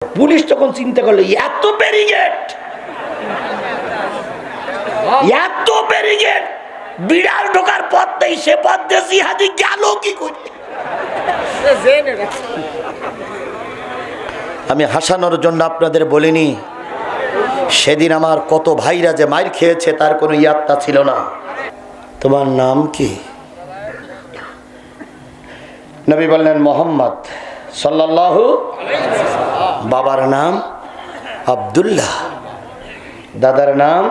Police তখন চিন্তা করলো এত ব্যারিকেড, এত ব্যারিকেড, বিড়াল ঢোকার পথ নেই, সে পথ দিয়ে জিহাদি গেল কি করে? আমি হাসানোর জন্য আপনাদের বলিনি, সেদিন আমার কত ভাইরা যে মাইর খেয়েছে তার কোনো ইয়াত্তা ছিল না। তোমার নাম কি? নবী বললেন মোহাম্মদ সাল্লাল্লাহু। বাবার নাম আব্দুল্লাহ, দাদার নাম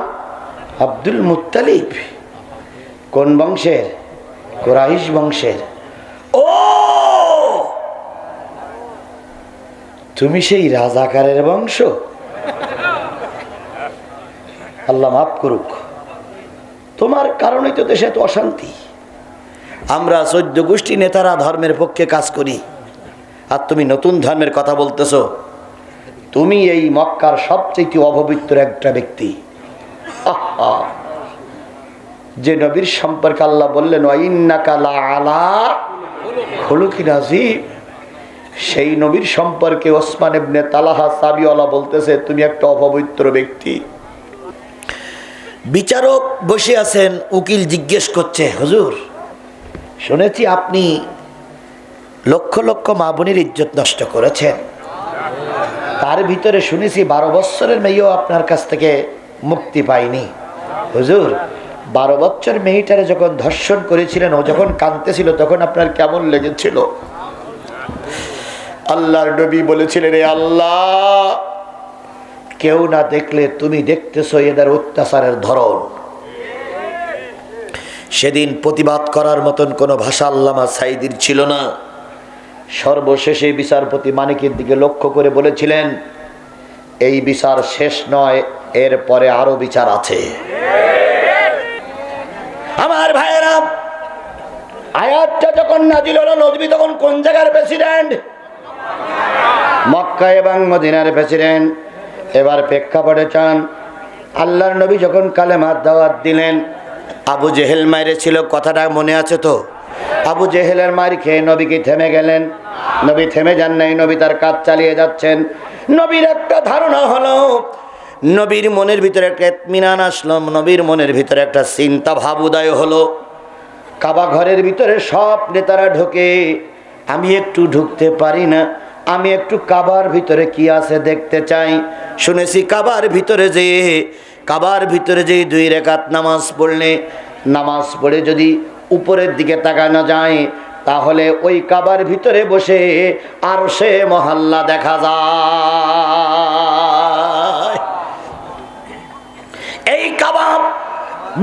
আব্দুল মুত্তালিব। কোন বংশের? কুরাইশ বংশের। ও তুমি সেই রাজাকারের বংশ? আল্লাহ মাফ করুক, তোমার কারণেই তো দেশে তো অশান্তি। আমরা 14 গোষ্ঠী নেতারা ধর্মের পক্ষে কাজ করি, আর তুমি নতুন ধর্মের কথা বলতেছো। তুমি এই মক্কার সবচেয়ে অপবিত্র একটা ব্যক্তি। যে নবীর সম্পর্কে আল্লাহ বললেন ওয়াইন্নাকা লাআলা খুলুকিন আযীম, সেই নবীর সম্পর্কে ওসমান ইবনে তালহা সাবিওয়ালা বলতেছে তুমি একটা অপবিত্র ব্যক্তি। বিচারক বসে আছেন, উকিল জিজ্ঞেস করছে হুজুর শুনেছি আপনি লক্ষ লক্ষ মা বোনের ইজ্জত নষ্ট করেছেন, তার ভিতরে শুনেছি 12 বছরের মেয়েও আপনার কাছ থেকে মুক্তি পায়নি। হুজুর 12 বছর মেয়েটারে যখন ধর্ষণ করেছিলেন, ও যখন কাঁদতেছিল তখন আপনার কেমন লেগেছিল? আল্লাহর নবী বলেছিলেন রে আল্লাহ, কেউ না দেখলে তুমি দেখতেছো এদের অত্যাচারের ধরন। সেদিন প্রতিবাদ করার মতন কোনো ভাষা আল্লামা সাঈদীর ছিল না। সর্বশেষে বিচারপতি মানিকের দিকে লক্ষ্য করে বলেছিলেন এই বিচার শেষ নয়, এর পরে আরো বিচার আছে। আমার ভাইয়েরা, আয়াতটা যখন নাজিল হলো, নবী তখন কোন জায়গার প্রেসিডেন্ট? মক্কা এবং মদিনার প্রেসিডেন্ট। এবার প্রেক্ষাপটে চান, আল্লাহর নবী যখন কালেমার দাওয়াত দিলেন, আবু জেহেল মাইরে ছিল, কথাটা মনে আছে তো? আবু জেহেলের মার খেয়ে নবী কি থেমে গেলেন? নবী থেমে যান নাই, নবী তার কাজ চালিয়ে যাচ্ছেন। নবীর একটা ধারণা হলো, নবীর মনের ভিতরে একটা ইতমিনান আসলো, নবীর মনের ভিতরে একটা চিন্তা ভাব উদয় হলো। কাবা ঘরের ভিতরে সব নেতারা ঢোকে, আমি একটু ঢুকতে পারি না, আমি একটু কাবার ভিতরে কি আছে দেখতে চাই। শুনেছি কাবার ভিতরে যে 2 রাকাত নামাজ পড়লে, নামাজ পড়ে যদি উপরের দিকে তাকানো যায় তাহলে ওই কাবার ভিতরে বসে আরশে মহল্লা দেখা যায়। এই কাবা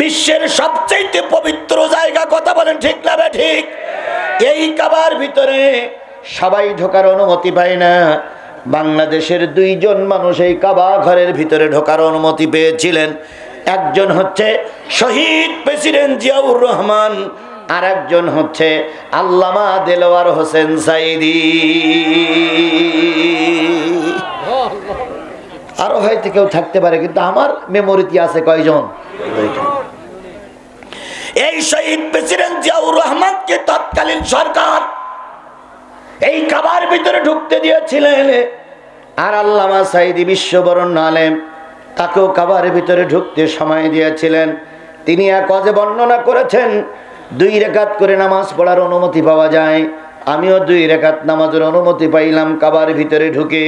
বিশ্বের সবচেয়ে পবিত্র জায়গা, কথা বলেন ঠিক না ঠিক? এই কাবার ভিতরে সবাই ঢোকার অনুমতি পায় না। বাংলাদেশের 2 জন মানুষ এই কাবা ঘরের ভিতরে ঢোকার অনুমতি পেয়েছিলেন। একজন হচ্ছে শহীদ প্রেসিডেন্ট জিয়াউর রহমান, আর একজন হচ্ছে আল্লামা দেলোয়ার হোসেন সাঈদী। আরো হয়তো কেউ থাকতে পারে, কিন্তু আমার মেমোরিতে আছে কয়জন। এই শহীদ প্রেসিডেন্ট জিয়াউর রহমানকে তৎকালীন সরকার এই কাবার ভিতরে ঢুকতে দিয়েছিলেন, আর আল্লামা সাঈদী বিশ্ববরণ্য আলেম, তাকেও কাবার ভিতরে ঢুকতে সময় দিয়েছিলেন। তিনি এক ওয়াজে বর্ণনা করেছেন 2 রাকাত করে নামাজ পড়ার অনুমতি পাওয়া যায়। আমিও 2 রাকাত নামাজের অনুমতি পাইলাম কাবার ভিতরে ঢুকে।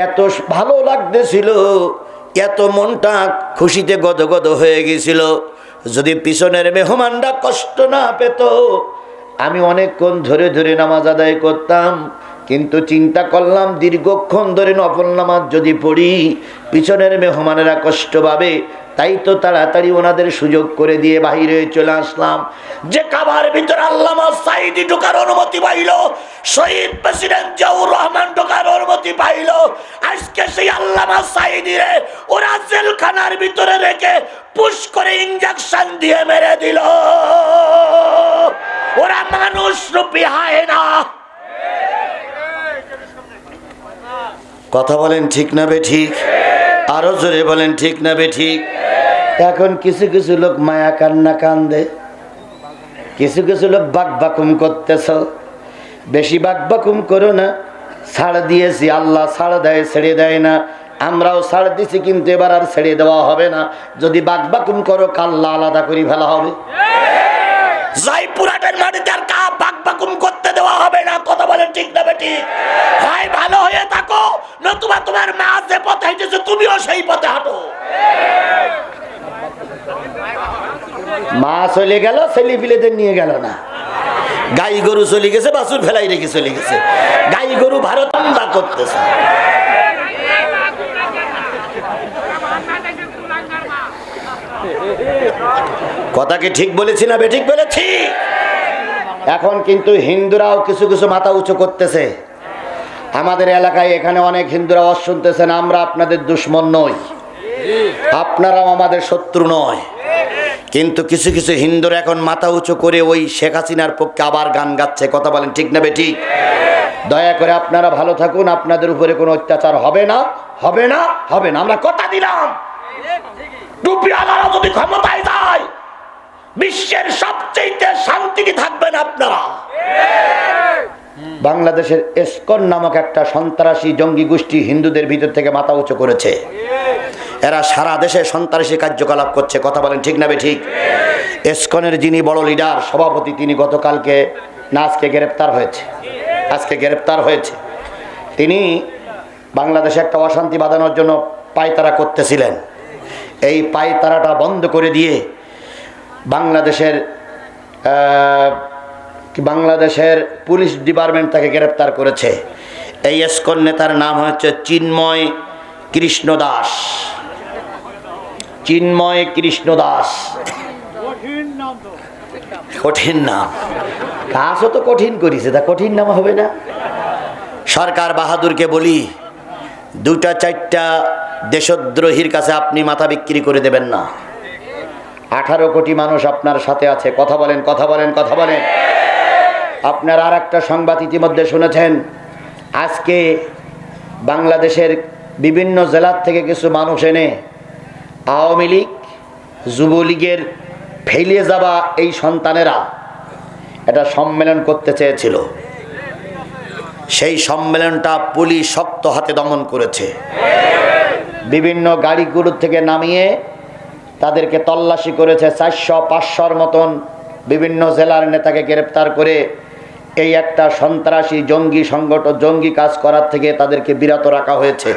এত ভালো লাগতেছিল, এত মনটা খুশিতে গদগদ হয়ে গেছিল। যদি পিছনের মেহমানরা কষ্ট না পেত, আমি অনেকক্ষণ ধরে ধরে নামাজ আদায় করতাম। কিন্তু চিন্তা করলাম দীর্ঘক্ষণ ধরে নফল নামাজ যদি পড়ি পিছনের মেহমানেরা কষ্ট পাবে, তাই তো তাড়াতাড়ি ওনাদের সুযোগ করে দিয়ে বাহিরে চলে আসলাম। যে কাবার ভিতরে আল্লামা সাঈদী ঢোকার অনুমতি পাইল, শহীদ প্রেসিডেন্ট জিয়াউর রহমান ঢোকার অনুমতি পাইল, আজকে সেই আল্লামা সাঈদীরে ওরা জেলখানার ভিতরে রেখে পুশ করে ইনজেকশন দিয়ে মেরে দিল। ওরা মানুষ রূপী হয় না। কথা বলেন ঠিক না বে ঠিক? আরো জোরে বলেন ঠিক না বে ঠিক? এখন কিছু কিছু লোক মায়া কান্না কান্দে, কিছু কিছু লোক বাকবাকুম করতেছ। বেশি বাকবাকুম করো না, ছাড় দিয়েছি, আল্লাহ ছাড় দেয়, ছেড়ে দেয় না। আমরাও ছাড় দিছি, কিন্তু এবার আর ছেড়ে দেওয়া হবে না। যদি বাকবাকুম করো, কাল্লা আলাদা করে ফেলা হবে। জয়পুরহাটের মাটিতে আর বাকবাকুম করতে দেওয়া হবে না। কথা বলেন ঠিক না বেটি? হয় ভালো হয়ে থাকো, নতুবা তোমার মা যে পথে হেঁটেছে তুমিও সেই পথে হাঁটো। মা চলে গেল, ছেলে পিলেদের নিয়ে গেল না। গাই গরু চলে গেছে, বাছুর ফেলাই রেখে চলে গেছে। গাই গরু ভারতাম্বা করতেছে। কথা কি ঠিক বলেছি না বেঠিক বলেছি? এখন কিন্তু হিন্দুরাও কিছু কিছু মাথা উঁচু করতেছে। আমাদের এলাকায় এখানে অনেক হিন্দুরা ওয়াজ শুনতেছেন, আমরা আপনাদের দুশমন নই, আপনারাও আমাদের শত্রু নয়। কিন্তু কিছু কিছু হিন্দুরা এখন মাথা উঁচু করে ওই শেখ হাসিনার পক্ষে আবার গান গাচ্ছে। কথা বলেন ঠিক না বেঠিক? দয়া করে আপনারা ভালো থাকুন, আপনাদের উপরে কোনো অত্যাচার হবে না, হবে না, হবে না। আমরা কথা দিলাম, টুপিওয়ালারা যদি ক্ষমতায় যায়, বিশ্বের সবচেয়ে শান্তিতে থাকবেন আপনারা। বাংলাদেশের ইসকন নামক একটা সন্ত্রাসী জঙ্গি গোষ্ঠী হিন্দুদের ভিতর থেকে মাথা উঁচু করেছে। এরা সারা দেশে সন্ত্রাসী কার্যকলাপ করছে। কথা বলেন ঠিক না বেঠিক? ইসকনের যিনি বড় লিডার, সভাপতি, তিনি গতকালকে না আজকে গ্রেপ্তার হয়েছে। আজকে গ্রেপ্তার হয়েছে। তিনি বাংলাদেশে একটা অশান্তি বাঁধানোর জন্য পায়তারা করতেছিলেন। এই পায়তারাটা বন্ধ করে দিয়ে বাংলাদেশের পুলিশ ডিপার্টমেন্ট তাকে গ্রেপ্তার করেছে। এই ইসকন নেতার নাম হচ্ছে চিন্ময় কৃষ্ণ দাস। চিন্ময় কৃষ্ণ দাস, কঠিন নাম। কাজও তো কঠিন করেছে, তা কঠিন নাম হবে না? সরকার বাহাদুরকে বলি, 2-4টা দেশদ্রোহীর কাছে আপনি মাথা বিক্রি করে দেবেন না। 18 কোটি মানুষ আপনার সাথে আছে। কথা বলেন, কথা বলেন, কথা বলেন। আপনার আর একটা সংবাদ ইতিমধ্যে শুনেছেন, আজকে বাংলাদেশের বিভিন্ন জেলার থেকে কিছু মানুষ এনে আওয়ামী লীগ, যুবলীগের ফেলিয়ে যাওয়া এই সন্তানেরা একটা সম্মেলন করতে চেয়েছিল। সেই সম্মেলনটা পুলিশ শক্ত হাতে দমন করেছে। বিভিন্ন গাড়িগুলোর থেকে নামিয়ে তাদেরকে তল্লাশি করেছে। 400-500-র মতন বিভিন্ন জেলার নেতাকে গ্রেপ্তার করে এই একটা সন্ত্রাসী জঙ্গি সংগঠন, জঙ্গি কাজ করার থেকে তাদেরকে বিরত রাখা হয়েছে।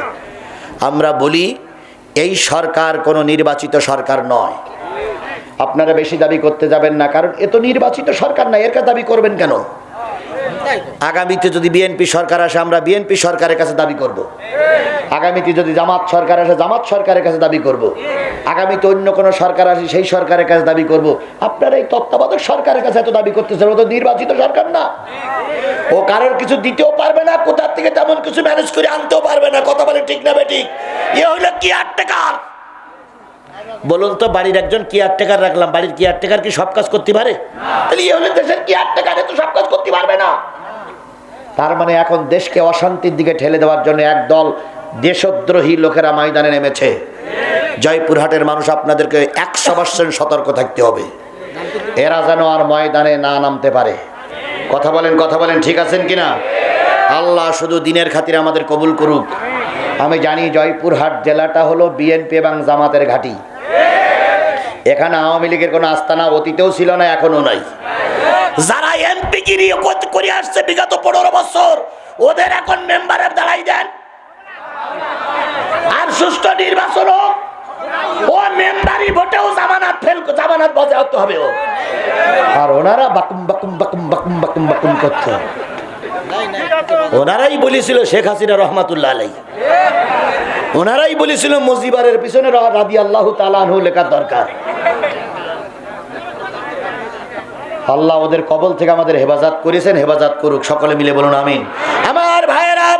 আমরা বলি, এই সরকার কোনো নির্বাচিত সরকার নয়। আপনারা বেশি দাবি করতে যাবেন না, কারণ এ তো নির্বাচিত সরকার না। এর কাছে দাবি করবেন কেন? আগামীতে যদি বিএনপি সরকার আসে, আমরা বিএনপি সরকারের কাছে দাবি করব। আগামীতে যদি জামাত সরকার আসে, জামাত সরকারের কাছে দাবি করব। আগামীতে অন্য কোনো সরকার আসে, সেই সরকারের কাছে দাবি করব। আপনারা এই তত্ত্বাবধায়ক সরকারের কাছে এত দাবি করতেছেন, ও তো নির্বাচিত সরকার না। ও কারোর কিছু দিতেও পারবে না, কোথার থেকে তেমন কিছু ম্যানেজ করে আনতেও পারবে না। কথা বলে ঠিক না বেঠিক? এ হইল কেয়ারটেকার। বলুন তো, বাড়ির একজন কেয়ারটেকার রাখলাম, বাড়ির কেয়ারটেকার কি সব কাজ করতে পারে? তাহলে এ হলে দেশের কেয়ারটেকার, তো সব কাজ করতে পারবে না। তার মানে এখন দেশকে অশান্তির দিকে ঠেলে দেওয়ার জন্য একদল দেশদ্রোহী লোকেরা ময়দানে নেমেছে। জয়পুরহাটের মানুষ, আপনাদেরকে 100% সতর্ক থাকতে হবে, এরা যেন আর ময়দানে না নামতে পারে। কথা বলেন, কথা বলেন, ঠিক আছেন কিনা? আল্লাহ শুধু দিনের খাতিরে আমাদের কবুল করুক। আমি জানি জয়পুরহাট জেলাটা হলো বিএনপি এবং জামাতের ঘাঁটি। এখানে আওয়ামী লীগের কোনো আস্তানা অতীতেও ছিল না, এখনো নাই। যারা এমপি গিরি করে আসছে বিগত 15 বছর, ওদের এখন মেম্বারের দাঁড়াই দেন, আর সুষ্ঠু নির্বাচন হোক। ও মেম্বারি ভোটেও জামানাত বজায় হবে। আর ওনারা বাকুম বাকুম বাকুম বাকুম বাকুম বাকুম করছে। ওনারাই বলেছিল শেখ হাসিনা রহমাতুল্লাহ আলাইহি, ওনারাই বলেছিল মুজিবারের পিছনে রাদিয়াল্লাহু তাআলা আনহু লেখা দরকার। আল্লাহ ওদের কবল থেকে আমাদের হেফাজত করেছেন, হেফাজত করুক। সকলে মিলে বলুন আমিন। আমার ভাইয়েরা,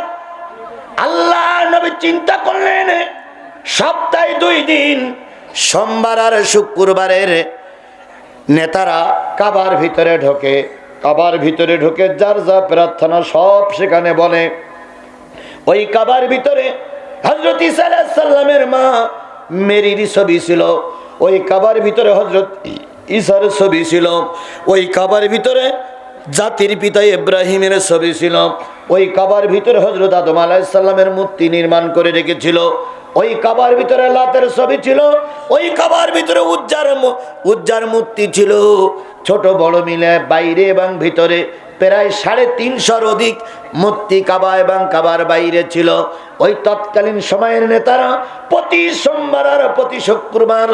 আল্লাহ নবী চিন্তা করলেন, সপ্তাহে 2 দিন, সোমবার আর শুক্রবারের নেতারা কাবার ভিতরে ঢোকে। কাবার ভিতরে ঢুকে যার যা প্রার্থনা সব সেখানে বলে। ওই কাবার ভিতরে হযরত ঈসা আলাইহিস সালামের মা মেরির ছবি ছিল। ওই কাবার ভিতরে হযরত ঈসার ছবি ছিল। ওই কাবার ভিতরে জাতির পিতা ইব্রাহিমের ছবি ছিল। ওই কাবার ভিতরে হযরত আদম আলাইহিস সালামের মূর্তি নির্মাণ করে রেখেছিল। ওই কাবার ভিতরে লাতের ছবি ছিল, ওই কাবার ভিতরে উজ্জার মূর্তি ছিল। ছোট বড় মিলে বাইরে এবং ভিতরে প্রায় 350 অধিক মূর্তি কাবা এবং কাবার বাইরে ছিল। ওই তৎকালীন সময়ের নেতারা প্রতি সোমবার আর প্রতি শুক্রবার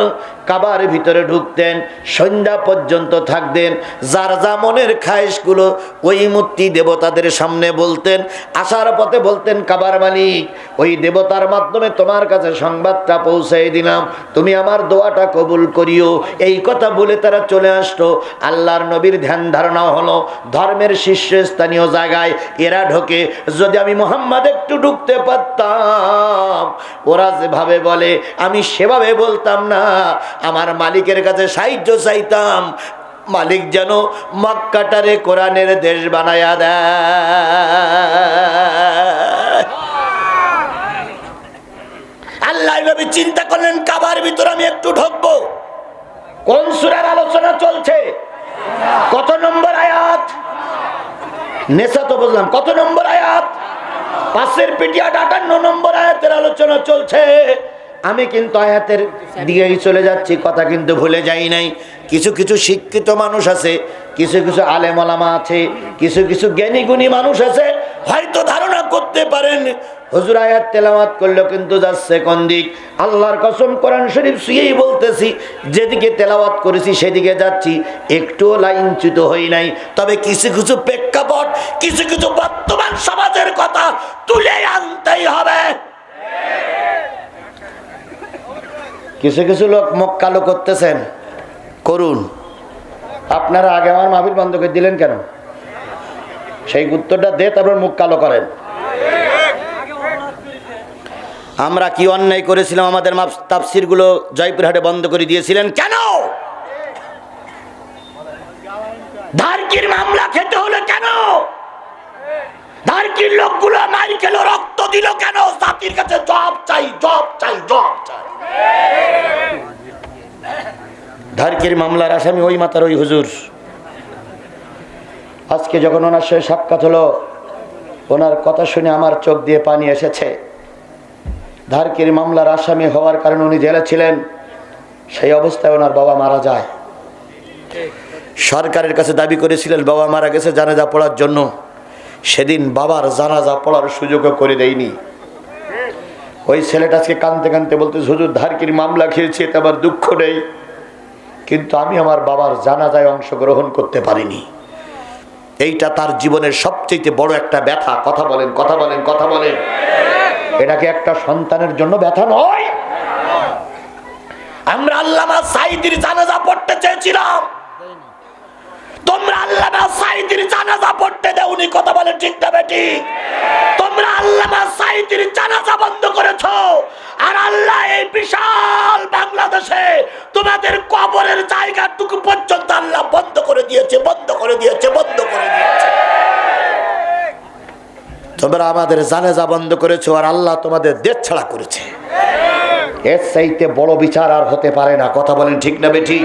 কাবার ভিতরে ঢুকতেন, সন্ধ্যা পর্যন্ত থাকতেন। যার যা মনের খায়েশগুলো ওই মূর্তি দেবতাদের সামনে বলতেন। আসার পথে বলতেন, কাবার মালিক, ওই দেবতার মাধ্যমে তোমার কাছে সংবাদটা পৌঁছে দিলাম, তুমি আমার দোয়াটা কবুল করিও। এই কথা বলে তারা চলে আসতো। আল্লাহর নবীর ধ্যান ধারণা হলো ধর্মের শীর্ষস্থানীয় জায়গায় এরা ঢোকে, যদি আমি মুহাম্মদ একটু ঢুকতে পারতাম, ওরা যেভাবে বলে আমি সেভাবে বলতাম না, আমার মালিকের কাছে সাহায্য চাইতাম, মালিক যেন মক্কাটারে কোরআনের দেশ বানায়া দেয়। আল্লাহ নবী চিন্তা করলেন, কাবার ভিতর আমি একটু ঢুকবো। কোন সূরার আলোচনা চলছে? কত নম্বর আয়াত? নেসা তো বুঝলাম, কত নম্বর আয়াত? 5 পিটিয়া 58 নম্বর আয়াতের আলোচনা চলছে। আমি কিন্তু আয়াতের দিকেই চলে যাচ্ছি, কথা কিন্তু ভুলে যাই নাই। কিছু কিছু শিক্ষিত মানুষ আছে, কিছু কিছু আলেম ওলামা আছে, কিছু কিছু জ্ঞানী গুণী মানুষ আছে, হয়তো ধারণা করতে পারেন হুজুর আয়াত তেলাওয়াত করলো কিন্তু যাচ্ছে কোন দিক। আল্লাহর কসম কোরআন শরীফ ছুঁয়েই বলতেছি, যেদিকে তেলাওয়াত করেছি সেদিকে যাচ্ছি, একটুও লাইনচ্যুত হই নাই। তবে কিছু কিছু প্রেক্ষাপট, কিছু কিছু বর্তমান সমাজের কথা তুলে আনতেই হবে। কিছু কিছু লোক মুখ কালো করতেছেন, করুন। আপনারা আগে আমার মাহফিল বন্ধ করে দিলেন কেন? সেই উত্তরটা দে, তারপর মুখ কালো করেন। আমরা কি অন্যায় করেছিলাম? আমাদের তাফসিরগুলো জয়পুরহাটে বন্ধ করে দিয়েছিলেন কেন? ধারকির মামলা খেতে হলো কেন? ধারকির লোকগুলো মারি খেলো, রক্ত দিল কেন? জাতির কাছে জবাব চাই, জবাব চাই, জবাব চাই। ধারকির মামলার আসামি ওই মাতার ওই হুজুর। আজকে যখন ওনার সাথে সাক্ষাৎ হলো, ওনার কথা শুনে আমার চোখ দিয়ে পানি এসেছে। ধারকির মামলার আসামি হওয়ার কারণে উনি জেলে ছিলেন, সেই অবস্থায় ওনার বাবা মারা যায়। সরকারের কাছে দাবি করেছিলেন বাবা মারা গেছে জানাজা পড়ার জন্য। সেদিন বাবার জানাজা পড়ার সুযোগও করে দেয়নি। ওই ছেলেটা আজকে কাঁদতে কাঁদতে বলতে, হুজুর ধারকির মামলা খেয়েছি, এতে আমার দুঃখ নেই, কিন্তু আমি আমার বাবার জানাজায় অংশগ্রহণ করতে পারিনি। এইটা তার জীবনের সবচেয়ে বড় একটা ব্যথা। কথা বলেন, কথা বলেন, কথা বলেন। এটা কি একটা সন্তানের জন্য ব্যথা নয়? আমরা আল্লামা সাঈদীর জানাজা পড়তে চেয়েছিলাম, তোমরা আল্লামা সাঈদীর জানাজা পড়তে দেওনি। কথা বলেন ঠিক না বেটি? তোমরা আল্লামা সাঈদীর জানাজা বন্ধ করেছো, আর আল্লাহ এই বিশাল বাংলাদেশে তোমাদের কবরের জায়গাটুকু পর্যন্ত আল্লাহ বন্ধ করে দিয়েছে, বন্ধ করে দিয়েছে, বন্ধ করে দিয়েছে। তোমরা আমাদের জানাজা বন্ধ করেছো, আর আল্লাহ তোমাদের দেশ ছাড়া করেছে। এর চাইতে বড় বিচার আর হতে পারে না। কথা বলেন ঠিক না বেটি?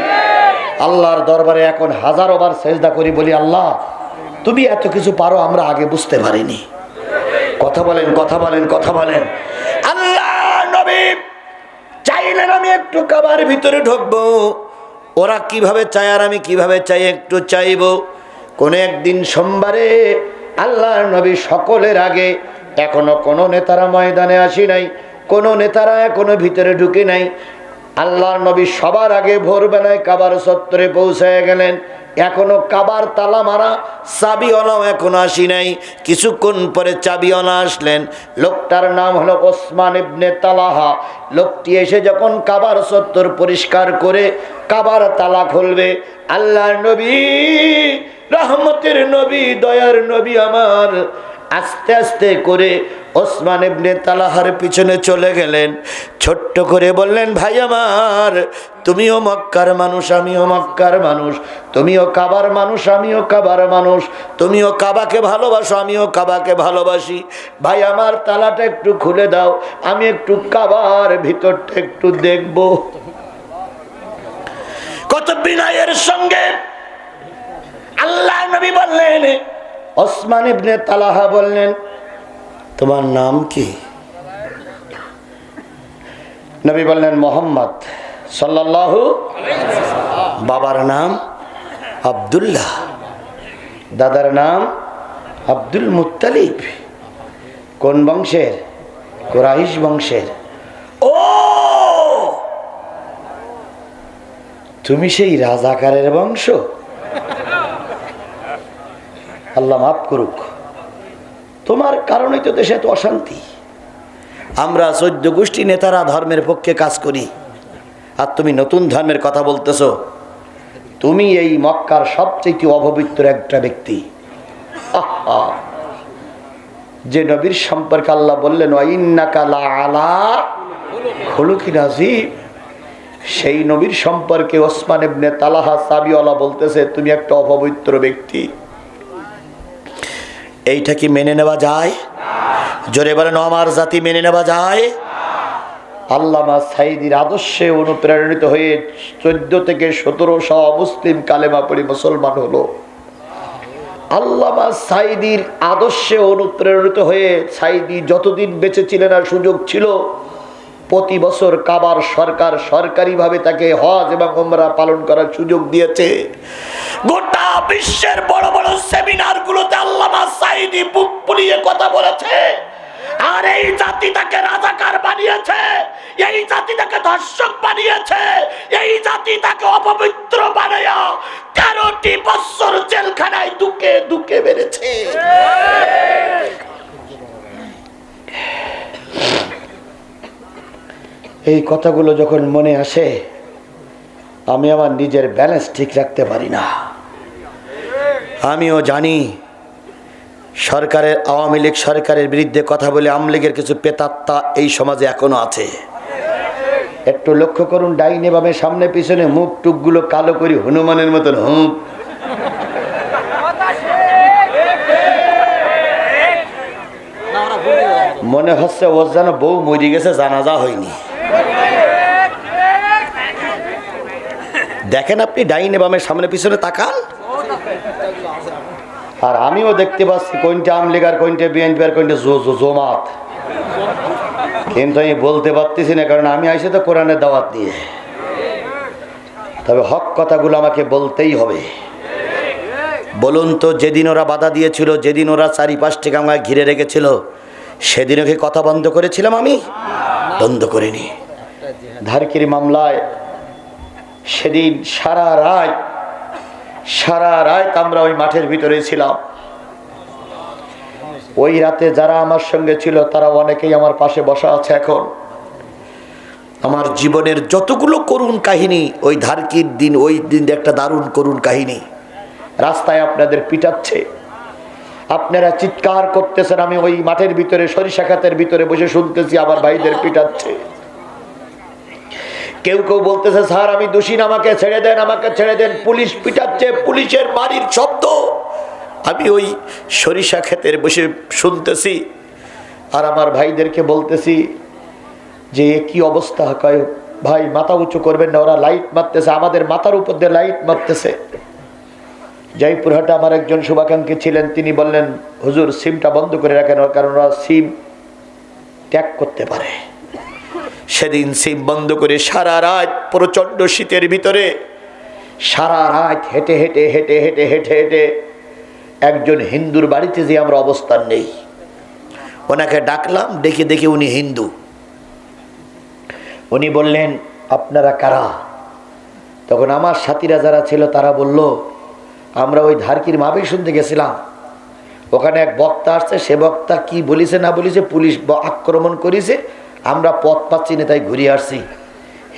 আল্লাহর দরবারে এখন হাজারো বার সেজদা করি, বলি আল্লাহ তুমি এত কিছু পারো, আমরা আগে বুঝতে পারিনি। কথা বলেন, কথা বলেন, কথা বলেন। আল্লাহ নবী চাইলেন আমি একটু কাবার ভিতরে ঢুকবো। ওরা কিভাবে চায় আর আমি কিভাবে চাই, একটু চাইবো। কোন একদিন সোমবারে আল্লাহর নবী সকলের আগে, এখনো কোনো নেতারা ময়দানে আসি নাই, কোনো নেতারা এখনো ভিতরে ঢুকে নাই। আল্লাহর নবী সবার আগে ভোরবেলায় কাবার চত্বরে পৌঁছায় গেলেন। এখনো কাবার তালা মারা, চাবিওয়ালাও এখনো আসি নাই। কিছুক্ষণ পরে চাবিওয়ালা আসলেন। লোকটার নাম হলো ওসমান ইবনে তালাহা। লোকটি এসে যখন কাবার চত্বর পরিষ্কার করে কাবার তালা খুলবে, আল্লাহর নবী, রহমতের নবী, দয়ার নবী আমার আস্তে আস্তে করে ওসমান ইবনে তালাহার পিছনে চলে গেলেন। ছোট্ট করে বললেন, ভাই আমার, তুমিও মক্কার মানুষ, আমিও মক্কার মানুষ, তুমিও কাবার মানুষ, আমিও কাবার মানুষ, তুমিও কাবাকে ভালোবাসো, আমিও কাবাকে ভালোবাসি। ভাই আমার, তালাটা একটু খুলে দাও, আমি একটু কাবার ভিতরটা একটু দেখব। কত বিনয়ের সঙ্গে আল্লাহ নবী বললেন, ওসমান ইবনে তালহা বললেন, তোমার নাম কি? নবী বললেন, মোহাম্মদ সাল্লাল্লাহু আলাইহি ওয়াসাল্লাম। বাবার নাম আব্দুল্লাহ, দাদার নাম আব্দুল মুত্তালিব। কোন বংশের? কুরাইশ বংশের। ও, তুমি সেই রাজাকারের বংশ? আল্লাহ মাফ করুক, তোমার কারণেই তো দেশে তো অশান্তি। আমরা 14 গোষ্ঠী নেতারা ধর্মের পক্ষে কাজ করি, আর তুমি নতুন ধর্মের কথা বলতেছো। তুমি এই মক্কার সবচেয়ে অপবিত্র একটা ব্যক্তি। আহা, যে নবীর সম্পর্কে আল্লাহ বললেন ওয়াইন্নাকা লাআলা খুলুকিন আযীম, সেই নবীর সম্পর্কে ওসমান ইবনে তালহা সাবিওয়ালা বলতেছে তুমি একটা অপবিত্র ব্যক্তি। এইটা কি মেনে নেওয়া যায়? জোরে বলেন, আমার জাতি মেনে নেওয়া যায়? আল্লামা সাঈদীর আদর্শে অনুপ্রেরিত হয়ে 14 থেকে 1700 মুসলিম কালেমা পড়ে মুসলমান হলো। আল্লামা সাঈদীর আদর্শে অনুপ্রেরিত হয়ে সাঈদী যতদিন বেঁচে ছিলেন আর সুযোগ ছিল, প্রতি বছর কাবার সরকার সরকারিভাবে তাকে হজ এবং উমরা পালন করার সুযোগ দিয়েছে। গোটা বিশ্বের বড় বড় সেমিনার গুলোতে আল্লামা সাঈদী বুক ফুলিয়ে কথা বলেছে। আর এই জাতি তাকে রাজাকার বানিয়েছে, এই জাতি তাকে ধর্ষক বানিয়েছে, এই জাতি তাকে অপবিত্র বানায়া 13টি বছর জেলখানায় দুকে দুকে বেড়েছে। এই কথাগুলো যখন মনে আসে, আমি আমার নিজের ব্যালেন্স ঠিক রাখতে পারি না। আমিও জানি সরকারের, আওয়ামী লীগ সরকারের বিরুদ্ধে কথা বলে আওয়ামী লীগের কিছু পেতাত্তা এই সমাজে এখনো আছে। একটু লক্ষ্য করুন, ডাইনে বামে সামনে পিছনে মুখ টুকগুলো কালো করি হনুমানের মতন হুঁক। মনে হচ্ছে ওর যেন বউ মরে গেছে, জানাজা হয়নি। দেখেন আপনি ডাইনে বামে সামনে পিছনে তাকান, আর আমিও দেখতে পাচ্ছি কোনটা আওয়ামী লীগ আর কোনটা বিএনপি আর কোনটা জমাত। কিন্তু আমি বলতে পারতেছি না, কারণ আমি আইসি তো কোরআনের দাওয়াত দিয়ে। তবে হক কথাগুলো আমাকে বলতেই হবে। বলুন তো, যেদিন ওরা বাধা দিয়েছিল, যেদিন ওরা চারিপাশ থেকে আমাকে ঘিরে রেখেছিল, সেদিন ওকে কথা বন্ধ করেছিলাম? আমি বন্ধ করিনি। ধারকির মামলায় সেদিন সারা রাত আমরা ওই মাঠের ভিতরে ছিলাম। ওই রাতে যারা আমার সঙ্গে ছিল তারা অনেকেই আমার পাশে বসা আছে এখন। আমার জীবনের যতগুলো করুণ কাহিনী ওই ধারকির দিন, ওই দিন একটা দারুণ করুণ কাহিনী। রাস্তায় আপনাদের পিটাচ্ছে, আপনারা চিৎকার করতেছেন, আমি ওই মাঠের ভিতরে সরিষা ক্ষেতের ভিতরে বসে শুনতেছি আমার ভাইদের পিটাচ্ছে। কেউ কেউ বলতেছে স্যার আমি দোষী, আমাকে ছেড়ে দেন, আমাকে ছেড়ে দেন, পুলিশ পিটাচ্ছে, পুলিশের বাড়ির শব্দ আমি ওই সরিষা ক্ষেতের বসে শুনতেছি। আর আমার ভাইদেরকে বলতেছি যে কি অবস্থা। কয় ভাই মাথা উঁচু করবেন না, ওরা লাইট মারতেছে, আমাদের মাথার উপর দিয়ে লাইট মারতেছে। জয়পুরহাটে আমার একজন শুভাকাঙ্ক্ষী ছিলেন, তিনি বললেন হুজুর সিমটা বন্ধ করে রাখেন, কারণ ওরা সিম ট্যাগ করতে পারে। সেদিন সিম বন্ধ করে সারা রাত প্রচন্ড শীতের ভিতরে সারা রাত হেঁটে হেঁটে হেঁটে হেঁটে হেঁটে হেঁটে একজন হিন্দুর বাড়িতে যে আমরা অবস্থান নেই, ওনাকে ডাকলাম, ডেকে দেখে উনি হিন্দু। উনি বললেন আপনারা কারা? তখন আমার সাথীরা যারা ছিল তারা বলল আমরা ওই ধারকির মাহফিল শুনতে গেছিলাম, ওখানে এক বক্তা আসছে, সে বক্তা কি বলিছে না বলিছে, পুলিশ আক্রমণ করেছে, আমরা পথ পাচ্ছি না তাই ঘুরে আসছি।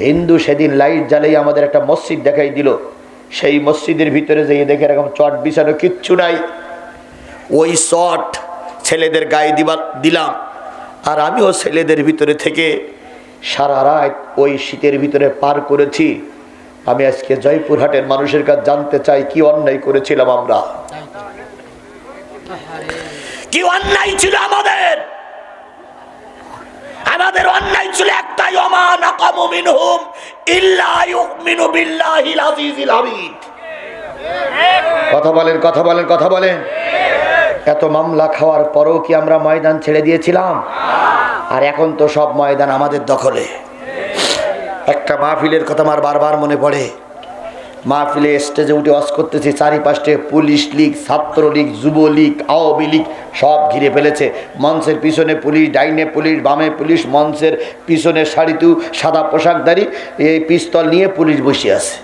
হিন্দু সেদিন লাইট জ্বালিয়ে আমাদের একটা মসজিদ দেখাই দিল, সেই মসজিদের ভিতরে যেয়ে দেখে এরকম চট বিছানো কিচ্ছু নাই, ওই চট ছেলেদের গায়ে দিলাম। আর আমিও ছেলেদের ভিতরে থেকে সারা রাত ওই শীতের ভিতরে পার করেছি। আমি আজকে জয়পুরহাটের মানুষের কাছে জানতে চাই কি অন্যায় করেছিলাম আমরা, কি অন্যায় ছিল আমাদের। আমাদের অন্যায় ছিল একটাই, ওমা নাকামু মিনহুম ইল্লা ইউমিনু বিল্লাহিল আজিজিল হামিদ। কথা বলেন, কথা বলেন, কথা বলেন। এত মামলা খাওয়ার পরেও কি আমরা ময়দান ছেড়ে দিয়েছিলাম? আর এখন তো সব ময়দান আমাদের দখলে। একটা মাহফিলের কথা আমার বারবার মনে পড়ে। মাহফিলে স্টেজে উঠে ওয়াজ করতেছি, চারিপাশে পুলিশ লীগ, ছাত্রলীগ, যুবলীগ, আওয়ামী লীগ সব ঘিরে ফেলেছে। মঞ্চের পিছনে পুলিশ, ডাইনে পুলিশ, বামে পুলিশ, মঞ্চের পিছনে শাড়িতু সাদা পোশাকধারী এই পিস্তল নিয়ে পুলিশ বসে আছে।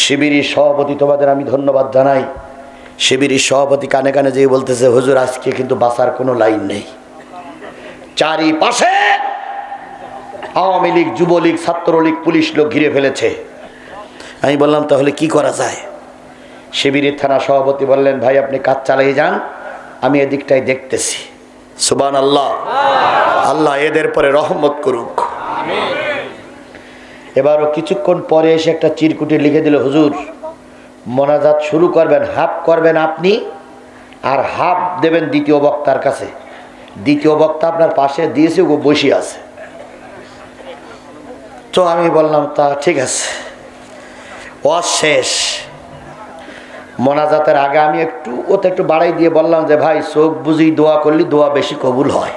শিবিরের সভাপতি, তোমাদের আমি ধন্যবাদ জানাই। শিবিরের সভাপতি কানে কানে যেয়ে বলতেছে, হুজুর আজকে কিন্তু বাঁচার কোনো লাইন নেই, চারিপাশে আওয়ামী লীগ, যুবলীগ, ছাত্রলীগ, পুলিশ লোক ঘিরে ফেলেছে। আমি বললাম তাহলে কি করা যায়? শিবিরের থানা সভাপতি বললেন, ভাই আপনি কাজ চালিয়ে যান, আমি এদিকটাই দেখতেছি। সুবহানাল্লাহ, আল্লাহ এদের পরে রহমত করুক। এবারও কিছুক্ষণ পরে এসে একটা চিরকুটি লিখে দিল, হুজুর মোনাজাত শুরু করবেন, হাফ করবেন আপনি আর হাফ দেবেন দ্বিতীয় বক্তার কাছে। দ্বিতীয় বক্তা আপনার পাশে দিয়েছে, ও বসে আছে। তো আমি বললাম তা ঠিক আছে। শেষ মোনাজাতের আগে আমি ওতে একটু বাড়াই দিয়ে বললাম যে ভাই চোখ বুঝি দোয়া করলে দোয়া বেশি কবুল হয়,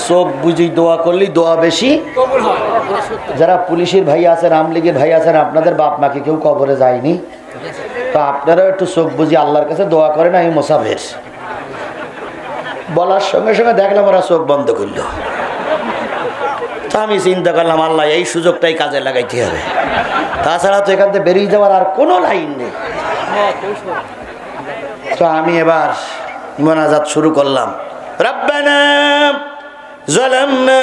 চোখ বুঝি দোয়া করলে দোয়া বেশি কবুল হয়। যারা পুলিশের ভাই আছেন, আমলিগের ভাই আছেন, আপনাদের বাপ মাকে কেউ কবরে যায়নি, তো আপনারাও একটু চোখ বুঝি আল্লাহর কাছে দোয়া করেন। আমি মোসাফের বলার সঙ্গে সঙ্গে দেখলাম ওরা চোখ বন্ধ করলো। তো আমি চিন্তা করলাম, আল্লাহ এই সুযোগটাই কাজে লাগাইতে হবে, তাছাড়া তো এখান থেকে বেরিয়ে যাওয়ার আর কোনো লাইন নেই। তো আমি এবার মোনাজাত শুরু করলাম। রব্বানা যালামনা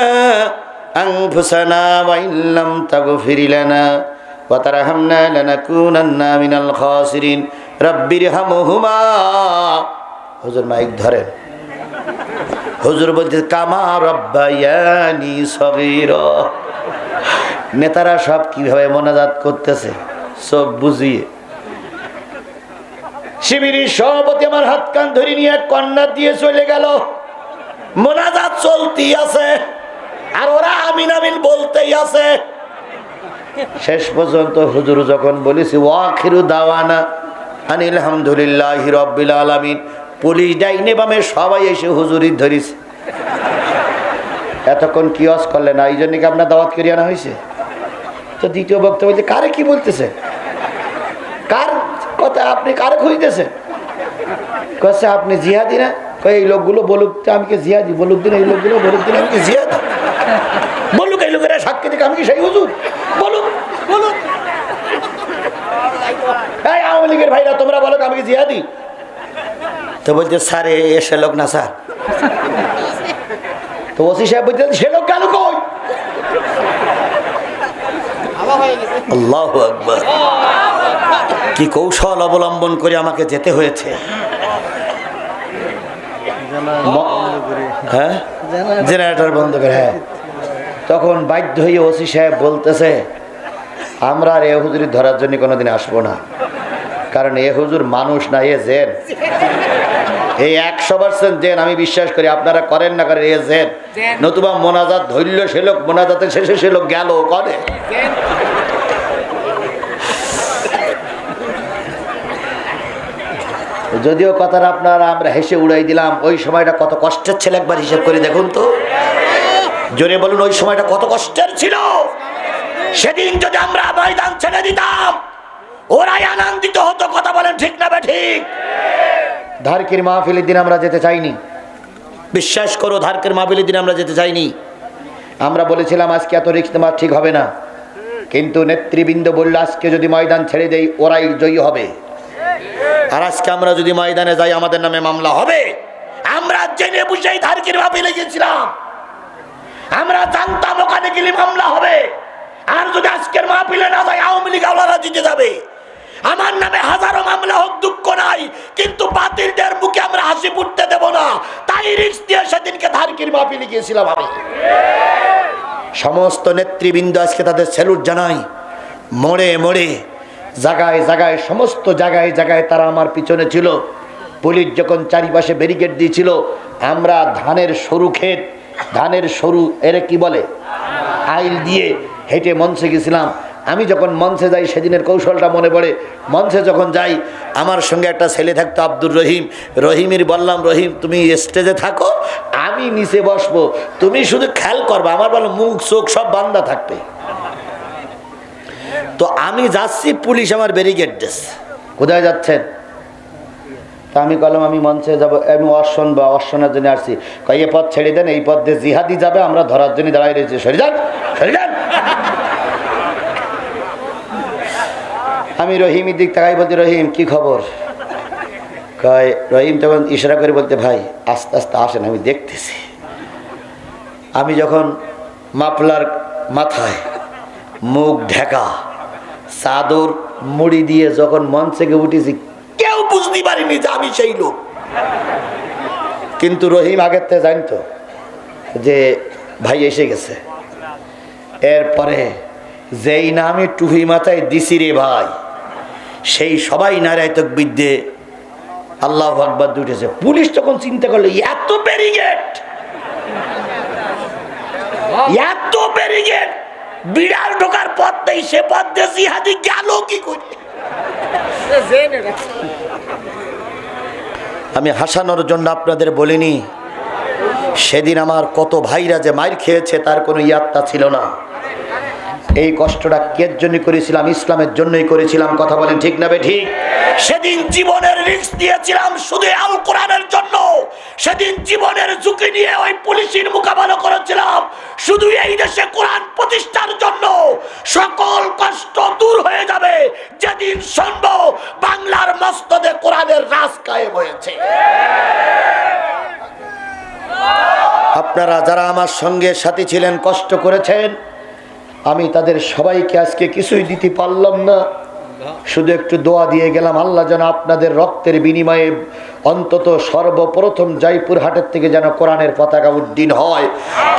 আনফুসানা ওয়া ইল্লাম তাগফির লানা ওয়া তারহামনা লানাকুনান্না মিনাল খাসিরিন রব্বিরহামহুমা। হুজুর মাইক ধরেন। হুজুর বলতে কামা রব্বায়ানি সগীরা। নেতারা সব কিভাবে মোনাজাত করতেছে চোখ বুঝিয়ে। শিবিরের সভাপতি আমার হাত কান ধরে নিয়ে কন্যা দিয়ে চলে গেল। মোনাজাত চলতেই আছে আর ওরা আমিন আমিন বলতেই আছে। শেষ পর্যন্ত হুজুর যখন বলেছি ওয়াখিরু দাওয়ানা আনিল হামদুলিল্লাহি রাব্বিল আলামিন, পুলিশ ডাইনে বামে সবাই এসে হুজুরি ধরিস। এতক্ষণ কি ওয়াজ করলেন না, এই জন্য কি আপনার দাওয়াত করিয়ে আনা হয়েছে? তো দ্বিতীয় বক্তব্য বলছে, কারে কি বলতেছে, কার কথা আপনি কারে খুঁজতেছেন? কচ্ছে আপনি জিহাদি না? এই লোকগুলো বলুক আমি কি জিহাদি, বলুক দিন এই লোকগুলো বলুক দিন আমি কি জিহাদি, বলুক এই লোকেরা সাক্ষী থেকে আমি কি সেই হুজুর, বলুক বলুক। এই আওয়ামী লীগের ভাইরা তোমরা বলো আমি কি জিহাদি? তো বলছে স্যার এসে লোক না স্যার। তো ওসি সাহেব বলছে সে লোক কেন কই? আল্লাহু আকবার, কি কৌশল অবলম্বন করে আমাকে যেতে হয়েছে। হ্যাঁ জেনারেটর বন্ধ করে। হ্যাঁ তখন বাধ্য হয়ে ওসি সাহেব বলতেছে আমরা আর এ হুজুরি ধরার জন্য কোনোদিন আসবো না, কারণ এ হুজুর মানুষ না, এ জেন। এই 100% জেন, আমি বিশ্বাস করি। আপনারা করেন না করেন, এ জেন। নতুবা মোনাজাত ধরল সে লোক, মোনাজাতের শেষে সে লোক গেল করে। যদিও কথাটা আপনারা আমরা হেসে উড়াই দিলাম, ওই সময়টা কত কষ্টের ছিল একবার হিসেব করে দেখুন তো। জোরে বলুন ওই সময়টা কত কষ্টের ছিল। সেদিন যদি আমরা ময়দান ছেড়ে দিতাম ওরাই আনন্দিত হতো। কথা বলেন ঠিক না ঠিক? ধারকের মাহফিলের দিন আমরা যেতে চাইনি, বিশ্বাস করো ধারকের মাহফিলের দিন আমরা যেতে চাইনি। আমরা বলেছিলাম আজকে এত রিস্ক নেওয়া ঠিক হবে না, কিন্তু নেতৃবৃন্দ বলল আজকে যদি ময়দান ছেড়ে দেই ওরাই জয়ী হবে, আর আজকে আমরা যদি ময়দানে যাই আমাদের নামে মামলা হবে। আমরা জেনে বুঝেই ধারকের মাহফিলে গেছিলাম, আমরা জানতাম ওখানে গেলে মামলা হবে। আর যদি আজকের মাহফিলে না যাই আওয়ামী লীগ আওলারা জিতে যাবে। আমার নামে হাজারো মামলা হোক, দুঃখ নাই, কিন্তু বাতিলদের মুখে আমরা হাসি ফুটতে দেব না। তাই রিস্ক দিয়ে সেদিনকে ধারকের মাহফিলে গিয়েছিলাম আমি। সমস্ত নেতৃবৃন্দ আজকে তাদের স্যালুট জানাই। মোড়ে মোড়ে জায়গায় জায়গায় সমস্ত জায়গায় জায়গায় তারা আমার পিছনে ছিল। পুলিশ যখন চারিপাশে ব্যারিকেড দিয়েছিল, আমরা ধানের সরু ক্ষেত, ধানের সরু এর কি বলে আইল দিয়ে হেঁটে মঞ্চে গেছিলাম। আমি যখন মঞ্চে যাই সেদিনের কৌশলটা মনে পড়ে। মঞ্চে যখন যাই আমার সঙ্গে একটা ছেলে থাকতো আব্দুর রহিম। রহিমের বললাম, রহিম তুমি স্টেজে থাকো, আমি নিচে বসবো, তুমি শুধু খেয়াল করবা। আমার বলো মুখ চোখ সব বান্ধা থাকবে। তো আমি যাচ্ছি, পুলিশ আমার ব্যারিকেড দিচ্ছে, কোথায় যাচ্ছেন? তা আমি বললাম আমি মঞ্চে যাবো, আমি অর্শন বা অর্শনের জন্য আসছি। কই এ পথ ছেড়ে দেন, এই পথ দিয়ে জিহাদি যাবে, আমরা ধরার জন্য দাঁড়াই রয়েছি, সরে যান সরে যান। আমি রহিমের দিক তাকাই বলতে, রহিম কি খবর? কয় রহিম তখন ইশারা করে বলতে, ভাই আস্তে আস্তে আসেন, আমি দেখতেছি। আমি যখন মাফলার মাথায় মুখ ঢাকা চাদর মুড়ি দিয়ে যখন মঞ্চ থেকে উঠেছি, কেউ বুঝতে পারিনি যে আমি সেই লোক। কিন্তু রহিম আগের থেকে জানতো যে ভাই এসে গেছে। এরপরে যেই না আমি টুপি মাথায় দিছি রে ভাই, সেই সবাই নারায় তাকবীর দিয়ে আল্লাহু আকবার উঠেছে। পুলিশ তখন চিন্তা করলো এত ব্যারিকেড, এত ব্যারিকেড, বিড়াল ঢোকার পথ নেই, সে পথ দিয়ে জিহাদি গেল কি করে? আমি হাসানোর জন্য আপনাদের বলিনি, সেদিন আমার কত ভাইরা যে মাইর খেয়েছে তার কোনো ইয়াত্তা ছিল না। এই কষ্টটা কের জন্য করেছিলাম? ইসলামের জন্যই করেছিলাম। কথা বলেন ঠিক না ঠিক? সেদিন জীবনের রিস্ক দিয়েছিলাম শুধু আল কোরআনের জন্য। সেদিন জীবনের ঝুঁকি নিয়ে ওই পুলিশের মোকাবেলা করেছিলাম শুধু এই দেশে কোরআন প্রতিষ্ঠার জন্য। সকল কষ্ট দূর হয়ে যাবে যেদিন শুনবো বাংলার মসজিদে কোরআনের রাজ কায়েম হয়েছে। আপনারা যারা আমার সঙ্গে সাথী ছিলেন, কষ্ট করেছেন, আমি তাদের সবাইকে আজকে কিছুই দিতে পারলাম না, শুধু একটু দোয়া দিয়ে গেলাম। আল্লাহ যেন আপনাদের রক্তের বিনিময়ে অন্তত সর্বপ্রথম জয়পুর হাটের থেকে যেন কোরআনের পতাকা উড্ডীন হয়।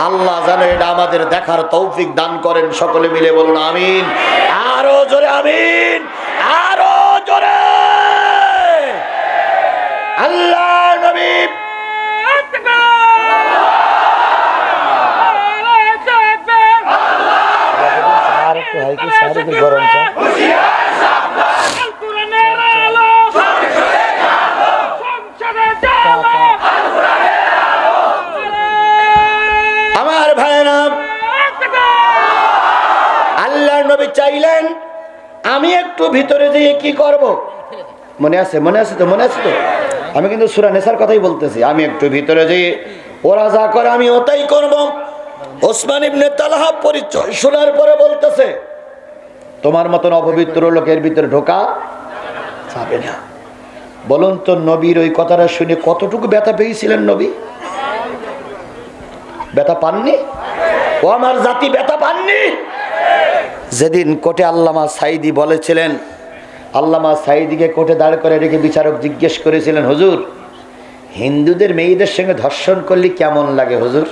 আল্লাহ যেন এটা আমাদের দেখার তৌফিক দান করেন। সকলে মিলে বলুন আমিন। আরো জোরে আমিন, আরো জোরে। আল্লাহ নবী গরম আমার ভাইরা, আল্লাহর নবী চাইলেন আমি একটু ভিতরে যেয়ে কি করব। মনে আছে? মনে আছে তো? মনে আছে তো? আমি কিন্তু সূরা নিসার কথাই বলতেছি। আমি একটু ভিতরে যেয়ে ওরা যা করে আমি ওটাই করব। ওসমান ইবনে তালহা পরিচয় শোনার পরে বলতেছে, তোমার মতন অপবিত্র লোকের ভিতরে ঢোকা যাবে না। বলুন তো নবীর ওই কথাটা শুনে কতটুকু ব্যথা পেয়েছিলেন নবী? ব্যথা পাননি? ও আমার জাতি ব্যথা পাননি? যেদিন কোর্টে আল্লামা সাঈদী বলেছিলেন, আল্লামা সাঈদীকে কোর্টে দাঁড় করে রেখে বিচারক জিজ্ঞেস করেছিলেন, হুজুর হিন্দুদের মেয়েদের সঙ্গে ধর্ষণ করলে কেমন লাগে হুজুর?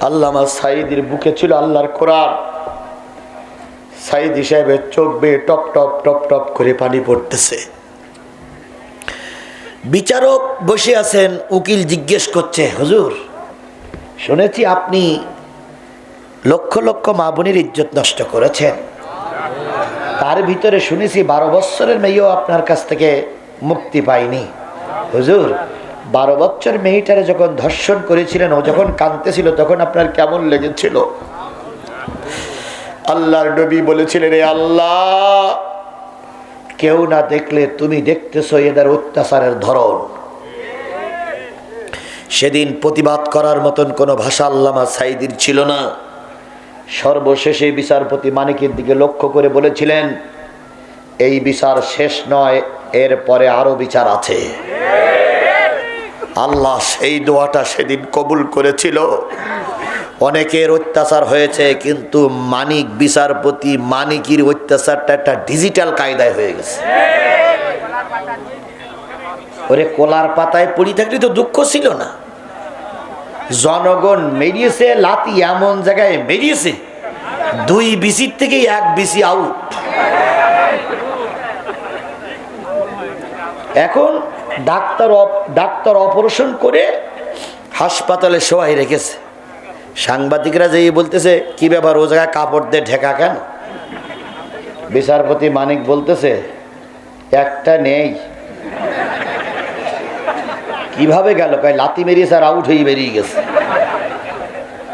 আল্লামা সাঈদীর বুকে ছিল আল্লাহর কোরআন। সাঈদী সাহেবের চোখ বেয়ে টপ টপ টপ টপ করে পানি পড়তেছে। বিচারক বসে আছেন, উকিল জিজ্ঞেস করছে, হুজুর শুনেছি আপনি লক্ষ লক্ষ মা বোনের ইজ্জত নষ্ট করেছেন, তার ভিতরে শুনেছি 12 বছরের মেয়েও আপনার কাছ থেকে মুক্তি পায়নি। হুজুর 12 বছর মেয়েটারে যখন ধর্ষণ করেছিলেন, ও যখন কাঁদতেছিল তখন আপনার কেমন লেগেছিল? আল্লাহর নবী বলেছিলেন, রে আল্লাহ, কেউ না দেখলে তুমি দেখতেছো এদের অত্যাচারের ধরন। সেদিন প্রতিবাদ করার মতন কোনো ভাষা আল্লামা সাঈদীর ছিল না। সর্বশেষে বিচারপতি মানিকের দিকে লক্ষ্য করে বলেছিলেন, এই বিচার শেষ নয়, এরপরে আরো বিচার আছে। আল্লাহ সেই দোয়াটা সেদিন কবুল করেছিল। অনেকের অত্যাচার হয়েছে, কিন্তু মানিক বিচারপতি মানিকের অত্যাচারটা একটা ডিজিটাল কায়দায় হয়ে গেছে। ওরে কলার পাতায় পড়ে থাকলে তো দুঃখ ছিল না। জনগণ মেরিয়েছে লাতি, এমন জায়গায় মেরিয়েছে 2 বিসির থেকে 1 বিসি আউট। এখন ডাক্তার অপারেশন করে হাসপাতালে শোয়াই রেখেছে। সাংবাদিকরা যেই বলতেছে কি ব্যাপার ও জায়গায় কাপড় দিয়ে ঢেকা কেন? বিচারপতি মানিক বলতেছে একটা নেই। কিভাবে গেল? কয় লাথি মেরিয়েছে আর আউট হয়ে বেরিয়ে গেছে।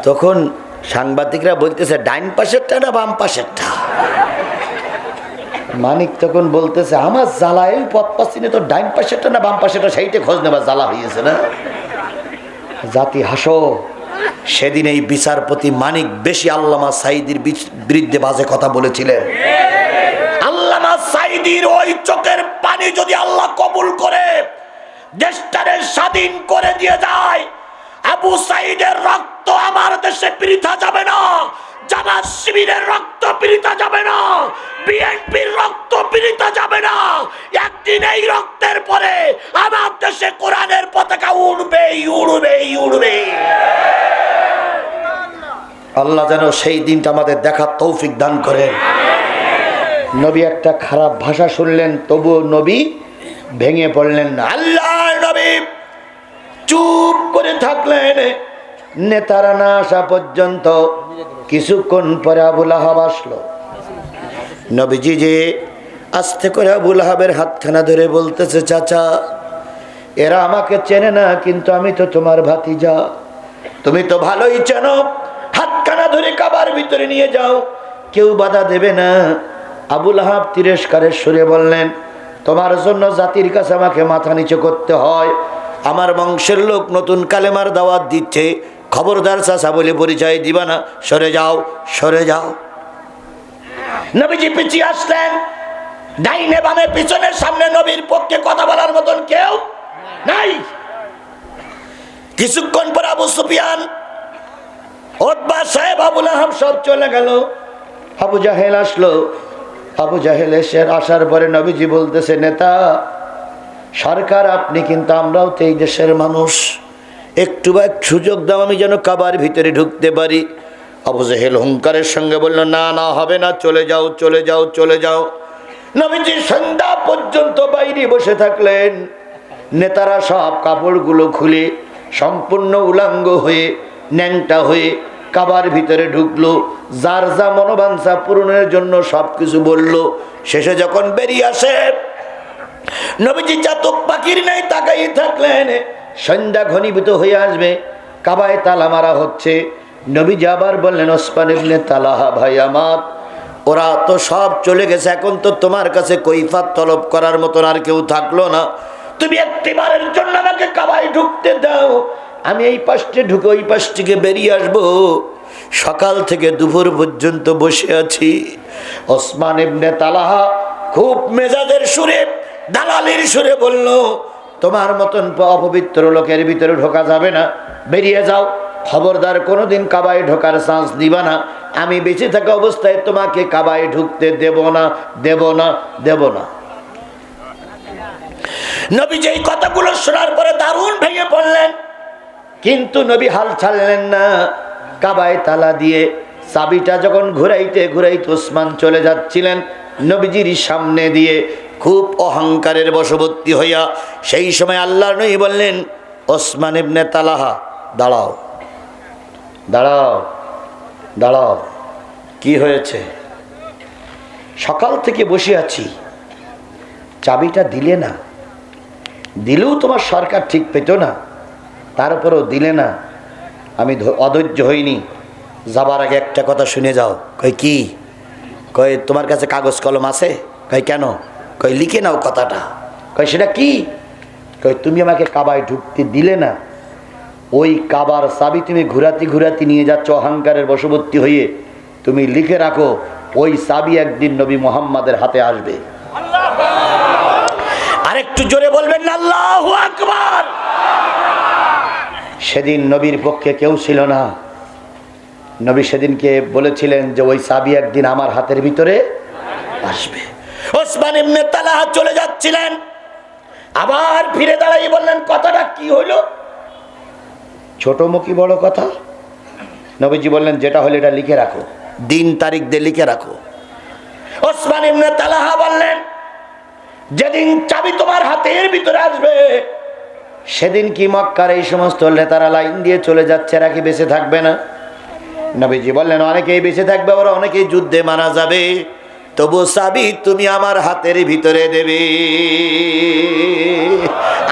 তখন সাংবাদিকরা বলতেছে ডাইন পাশেরটা না বাম পাশেরটা? মানিক তখন বলতেছে আমার জ্বালায় পথ পাচ্ছি না, তো ডাইন পাশেরটা না বাম পাশেরটা সেইটা খোঁজ নেবার জ্বালা হয়েছে না। জাতি হাসো। সেদিন এই বিচারপতি মানিক বেশি আল্লামা সাঈদীর বিরুদ্ধে বাজে কথা বলেছিলেন। আল্লামা সাঈদীর ওই চোখের পানি যদি আল্লাহ কবুল করে দেশটারে স্বাধীন করে দিয়ে যায়, আবু সাঈদের রক্ত আমার দেশে বৃথা যাবে না, জামাত শিবিরের রক্ত বৃথা যাবে না, বিএনপির রক্ত বৃথা যাবে না। একদিন এই রক্তের পরে আমার দেশে কোরআনের পতাকা উড়বে উড়বে উড়বে। আল্লাহ যেন সেই দিনটা আমাদের দেখার তৌফিক দান করেন। নবী একটা খারাপ ভাষা শুনলেন, তবুও নবী ভেঙে পড়লেন না। আল্লাহর নবী চুপ করে থাকলেন নেতারা না আসা পর্যন্ত। কিছুক্ষণ পরে আবুল আহাব আসলো। নবীজি যে আস্তে করে আবুল আহাবের হাতখানা ধরে বলতেছে চাচা এরা আমাকে চেনে না, কিন্তু আমি তো তোমার ভাতিজা, তুমি তো ভালোই চেনো। হাতখানা ধরে কাবার ভিতরে নিয়ে যাও, কেউ বাধা দেবে না। আবুল আহাব তিরস্কারের সুরে বললেন তোমার জন্য জাতির কাছে আমাকে মাথা নিচু করতে হয়। আমার বংশের লোক নতুন কালেমার দাওয়াত দিচ্ছে, খবরদার চাচা বলে পরিচয় দিবা না, সরে যাও সরে যাও। নবীজি পিছিয়ে আসলেন, ডাইনে বামে পিছনের সামনে নবীর পক্ষে কথা বলার মতন কেউ নাই। কিছুক্ষণ পর আবু সুফিয়ান, উতবা সাহেব, আবুল আহাব সব চলে গেল। আবু জাহেল আসলো। আবু জাহেল আসার পরে নবীজি বলতেছে নেতা সরকার আপনি, কিন্তু আমরাও তো এই দেশের মানুষ, একটু বা সুযোগ দাও আমি যেন কাবার ভিতরে ঢুকতে পারি। আবু জাহেল হুঙ্কারের সঙ্গে বলল না না হবে না, চলে যাও চলে যাও চলে যাও। নবীজি সন্ধ্যা পর্যন্ত বাইরে বসে থাকলেন। নেতারা সব কাপড়গুলো খুলে সম্পূর্ণ উলাঙ্গ হয়ে ন্যাংটা হয়ে কাবার ভিতরে ঢুকলো। যার যা মনোবাঞ্ছা পূরণের জন্য সবকিছু বলল। শেষে যখন বেরিয়ে আসে নবীজি চাতক পাখির নাই তাকাই থাকলেন। সন্ধ্যা ঘনীভূত হয়ে আসবে, কাবায় তালা মারা হচ্ছে। নবীজি আবার বললেন ওসমান ইবনে তালহা ভাই আমার, ওরা তো সব চলে গেছে, এখন তো তোমার কাছে কৈফাত তলব করার মতন আর কেউ থাকলো না, তুমি একটিবারের জন্য আমাকে কাবায় ঢুকতে দাও, আমি এই পাশে ঢুকে ওই পাশ থেকে বেরিয়ে আসবো। সকাল থেকে দুপুর পর্যন্ত বসে আছি। ওসমান ইবনে তালহা খুব মেজাজের সুরে দালালির সুরে বলল তোমার মতন অপবিত্র লোকের ভিতরে ঢোকা যাবে না, বেরিয়ে যাও, খবরদার কোনোদিন কাবায় ঢোকার চান্স দিবা না, আমি বেঁচে থাকা অবস্থায় তোমাকে কাবায় ঢুকতে দেব না দেব না দেব না। নবী যেই কথাগুলো শোনার পরে দারুণ ভেঙে পড়লেন, কিন্তু নবী হাল ছাড়লেন না। কাবায় তালা দিয়ে চাবিটা যখন ঘুরাইতে ঘুরাইতে ওসমান চলে যাচ্ছিলেন নবীজির সামনে দিয়ে খুব অহংকারের বশবর্তী হইয়া, সেই সময় আল্লাহর নবী বললেন ওসমান ইবনে তালহা দাঁড়াও দাঁড়াও দাঁড়াও। কি হয়েছে? সকাল থেকে বসে আছি, চাবিটা দিলে না, দিলেও তোমার সরকার ঠিক পেত না, তারপরেও দিলে না। আমি অধৈর্য হইনি, যাবার আগে একটা কথা শুনে যাও। কই কি? কই তোমার কাছে কাগজ কলম আছে? কই কেন? কই লিখে নাও কথাটা। কই সেটা কি? কই তুমি আমাকে কাবায় ঢুকতে দিলে না, ওই কাবার চাবি তুমি ঘুরাতি ঘুরাতি নিয়ে যাচ্ছ অহংকারের বশবর্তী হয়ে, তুমি লিখে রাখো ওই চাবি একদিন নবী মুহাম্মাদের হাতে আসবে। আরেকটু জোরে বলবেন না আল্লাহু আকবার। সেদিন নবীর পক্ষে কেউ ছিল না। নবী সেদিনকে বলেছিলেন যে ওই চাবি একদিন আমার হাতের ভিতরে আসবে। ওসমান ইবনে তালহা চলে যাচ্ছিলেন, আবার ফিরে দাঁড়াই বললেন কথাটা কি হলো? ছোট মুখী বড় কথা। নবীজি বললেন যেটা হলো এটা লিখে রাখো, দিন তারিখ দিয়ে লিখে রাখো। ওসমান ইবনে তালহা বললেন যেদিন চাবি তোমার হাতের ভিতরে আসবে সেদিন কি মক্কার এই সমস্ত নেতারা লাইন দিয়ে চলে যাচ্ছে, এরা কি বেঁচে থাকবে না? নবীজি বললেন অনেকেই বেঁচে থাকবে, ওরা অনেকেই যুদ্ধে মারা যাবে, তবু চাবি তুমি আমার হাতের ভিতরে দেবে।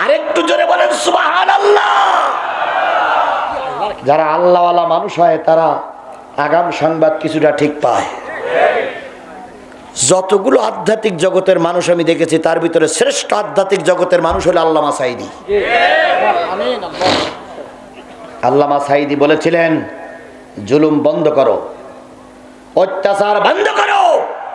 আরেকটু জোরে বলেন সুবহানাল্লাহ। যারা আল্লাহওয়ালা মানুষ হয় তারা আগাম সংবাদ কিছুটা ঠিক পায়। যতগুলো আধ্যাত্মিক জগতের মানুষ আমি দেখেছি তার ভিতরে শ্রেষ্ঠ আধ্যাত্মিক জগতের মানুষ হলো আল্লামা সাঈদী। আল্লামা সাঈদী বলেছিলেন জুলুম বন্ধ করো, অত্যাচার বন্ধ করো,